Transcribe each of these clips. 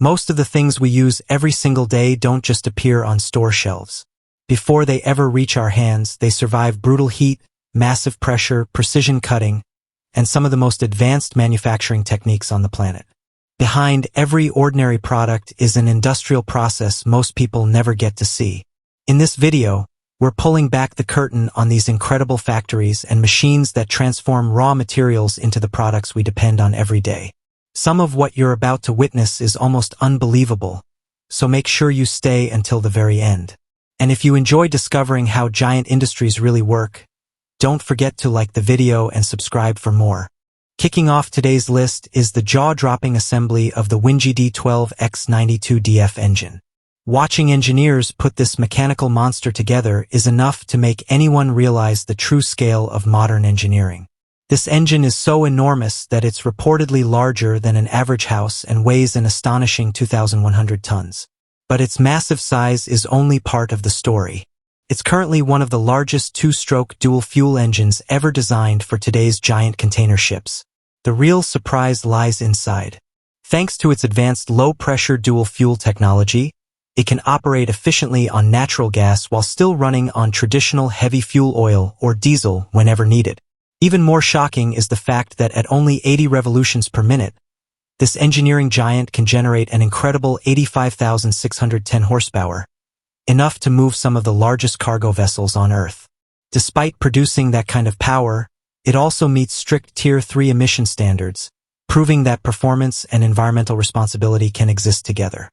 Most of the things we use every single day don't just appear on store shelves. Before they ever reach our hands, they survive brutal heat, massive pressure, precision cutting, and some of the most advanced manufacturing techniques on the planet. Behind every ordinary product is an industrial process most people never get to see. In this video, we're pulling back the curtain on these incredible factories and machines that transform raw materials into the products we depend on every day. Some of what you're about to witness is almost unbelievable, so make sure you stay until the very end. And if you enjoy discovering how giant industries really work, don't forget to like the video and subscribe for more. Kicking off today's list is the jaw-dropping assembly of the Wingy D12X92DF engine. Watching engineers put this mechanical monster together is enough to make anyone realize the true scale of modern engineering. This engine is so enormous that it's reportedly larger than an average house and weighs an astonishing 2,100 tons. But its massive size is only part of the story. It's currently one of the largest two-stroke dual-fuel engines ever designed for today's giant container ships. The real surprise lies inside. Thanks to its advanced low-pressure dual-fuel technology, it can operate efficiently on natural gas while still running on traditional heavy fuel oil or diesel whenever needed. Even more shocking is the fact that at only 80 revolutions per minute, this engineering giant can generate an incredible 85,610 horsepower, enough to move some of the largest cargo vessels on Earth. Despite producing that kind of power, it also meets strict Tier 3 emission standards, proving that performance and environmental responsibility can exist together.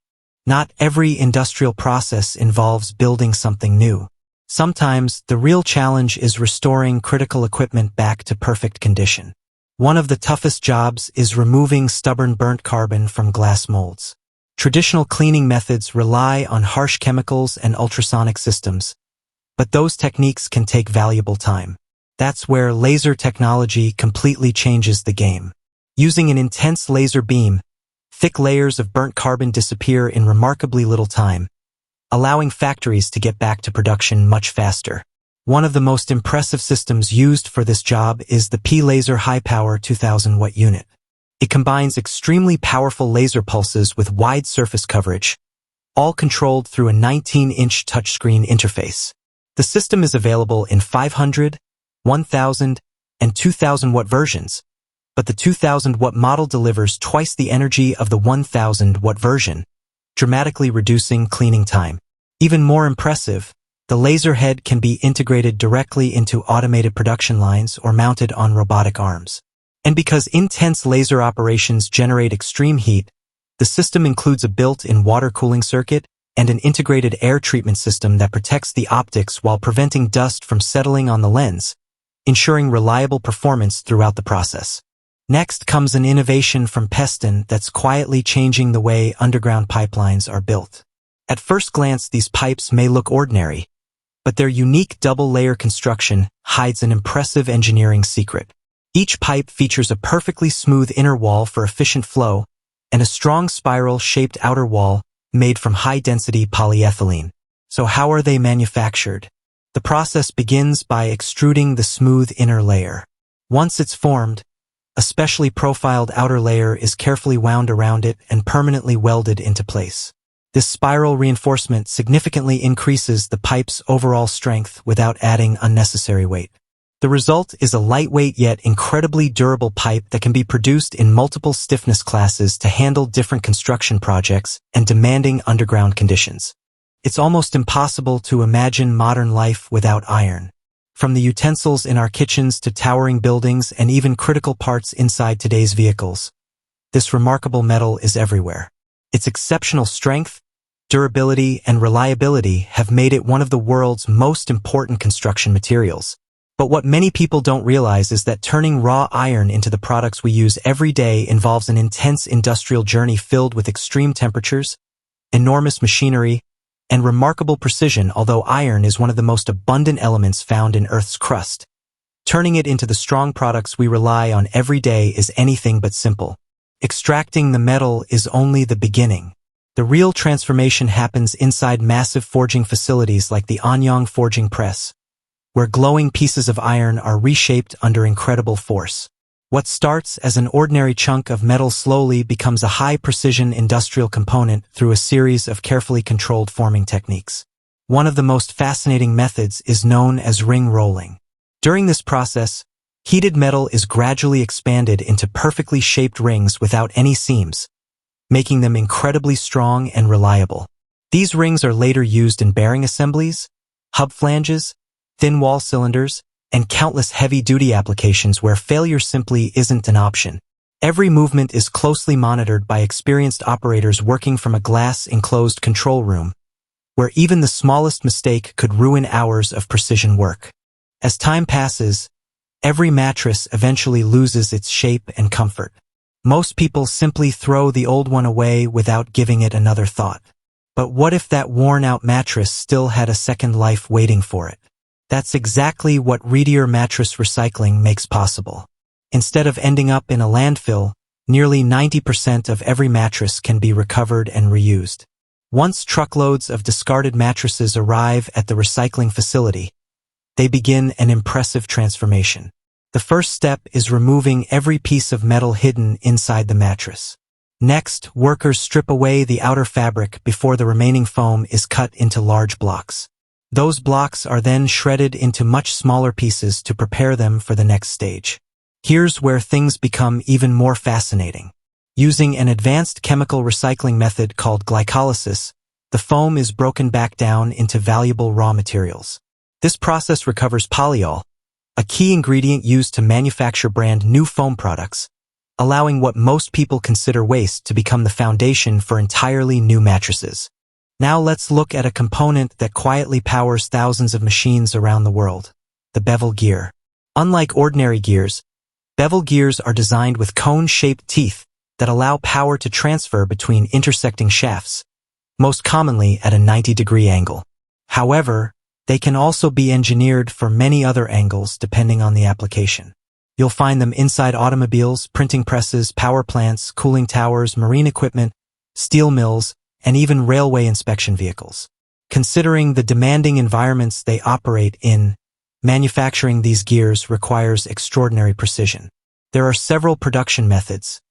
Not every industrial process involves building something new. Sometimes, the real challenge is restoring critical equipment back to perfect condition. One of the toughest jobs is removing stubborn burnt carbon from glass molds. Traditional cleaning methods rely on harsh chemicals and ultrasonic systems, but those techniques can take valuable time. That's where laser technology completely changes the game. Using an intense laser beam, thick layers of burnt carbon disappear in remarkably little time, allowing factories to get back to production much faster. One of the most impressive systems used for this job is the P-Laser high-power 2000-watt unit. It combines extremely powerful laser pulses with wide surface coverage, all controlled through a 19-inch touchscreen interface. The system is available in 500, 1000, and 2000-watt versions, but the 2000-watt model delivers twice the energy of the 1000-watt version, dramatically reducing cleaning time. Even more impressive, the laser head can be integrated directly into automated production lines or mounted on robotic arms. And because intense laser operations generate extreme heat, the system includes a built-in water cooling circuit and an integrated air treatment system that protects the optics while preventing dust from settling on the lens, ensuring reliable performance throughout the process. Next comes an innovation from Peston that's quietly changing the way underground pipelines are built. At first glance, these pipes may look ordinary, but their unique double-layer construction hides an impressive engineering secret. Each pipe features a perfectly smooth inner wall for efficient flow and a strong spiral-shaped outer wall made from high-density polyethylene. So how are they manufactured? The process begins by extruding the smooth inner layer. Once it's formed, a specially profiled outer layer is carefully wound around it and permanently welded into place. This spiral reinforcement significantly increases the pipe's overall strength without adding unnecessary weight. The result is a lightweight yet incredibly durable pipe that can be produced in multiple stiffness classes to handle different construction projects and demanding underground conditions. It's almost impossible to imagine modern life without iron. From the utensils in our kitchens to towering buildings and even critical parts inside today's vehicles, this remarkable metal is everywhere. Its exceptional strength, durability, and reliability have made it one of the world's most important construction materials. But what many people don't realize is that turning raw iron into the products we use every day involves an intense industrial journey filled with extreme temperatures, enormous machinery, and remarkable precision. Although iron is one of the most abundant elements found in Earth's crust, turning it into the strong products we rely on every day is anything but simple. Extracting the metal is only the beginning. The real transformation happens inside massive forging facilities like the Anyang forging press, where glowing pieces of iron are reshaped under incredible force. What starts as an ordinary chunk of metal slowly becomes a high-precision industrial component through a series of carefully controlled forming techniques. One of the most fascinating methods is known as ring rolling. During this process, heated metal is gradually expanded into perfectly shaped rings without any seams, making them incredibly strong and reliable. These rings are later used in bearing assemblies, hub flanges, thin wall cylinders, and countless heavy-duty applications where failure simply isn't an option. Every movement is closely monitored by experienced operators working from a glass-enclosed control room, where even the smallest mistake could ruin hours of precision work. As time passes, every mattress eventually loses its shape and comfort. Most people simply throw the old one away without giving it another thought. But what if that worn-out mattress still had a second life waiting for it? That's exactly what Reedier mattress recycling makes possible. Instead of ending up in a landfill, nearly 90% of every mattress can be recovered and reused. Once truckloads of discarded mattresses arrive at the recycling facility, they begin an impressive transformation. The first step is removing every piece of metal hidden inside the mattress. Next, workers strip away the outer fabric before the remaining foam is cut into large blocks. Those blocks are then shredded into much smaller pieces to prepare them for the next stage. Here's where things become even more fascinating. Using an advanced chemical recycling method called glycolysis, the foam is broken back down into valuable raw materials. This process recovers polyol, a key ingredient used to manufacture brand new foam products, allowing what most people consider waste to become the foundation for entirely new mattresses. Now let's look at a component that quietly powers thousands of machines around the world, the bevel gear. Unlike ordinary gears, bevel gears are designed with cone-shaped teeth that allow power to transfer between intersecting shafts, most commonly at a 90-degree angle. However, they can also be engineered for many other angles depending on the application. You'll find them inside automobiles, printing presses, power plants, cooling towers, marine equipment, steel mills, and even railway inspection vehicles. Considering the demanding environments they operate in, manufacturing these gears requires extraordinary precision. There are several production methods,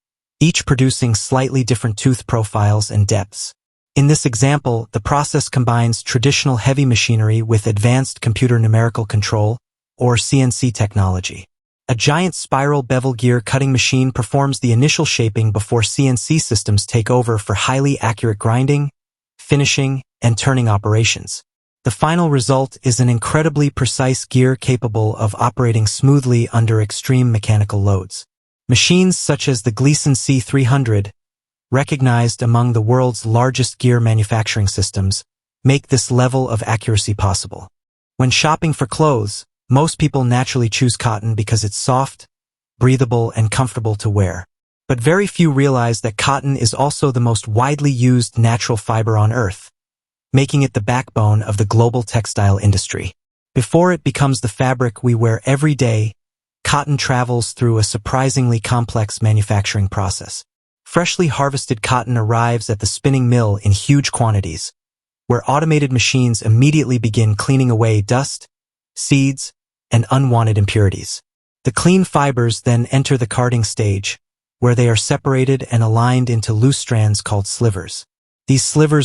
each producing slightly different tooth profiles and depths. In this example, the process combines traditional heavy machinery with advanced computer numerical control, or CNC technology. A giant spiral bevel gear cutting machine performs the initial shaping before CNC systems take over for highly accurate grinding, finishing, and turning operations. The final result is an incredibly precise gear capable of operating smoothly under extreme mechanical loads. Machines such as the Gleason C300, recognized among the world's largest gear manufacturing systems, make this level of accuracy possible. When shopping for clothes, most people naturally choose cotton because it's soft, breathable, and comfortable to wear. But very few realize that cotton is also the most widely used natural fiber on Earth, making it the backbone of the global textile industry. Before it becomes the fabric we wear every day, cotton travels through a surprisingly complex manufacturing process. Freshly harvested cotton arrives at the spinning mill in huge quantities, where automated machines immediately begin cleaning away dust, seeds, and unwanted impurities. The clean fibers then enter the carding stage, where they are separated and aligned into loose strands called slivers. These slivers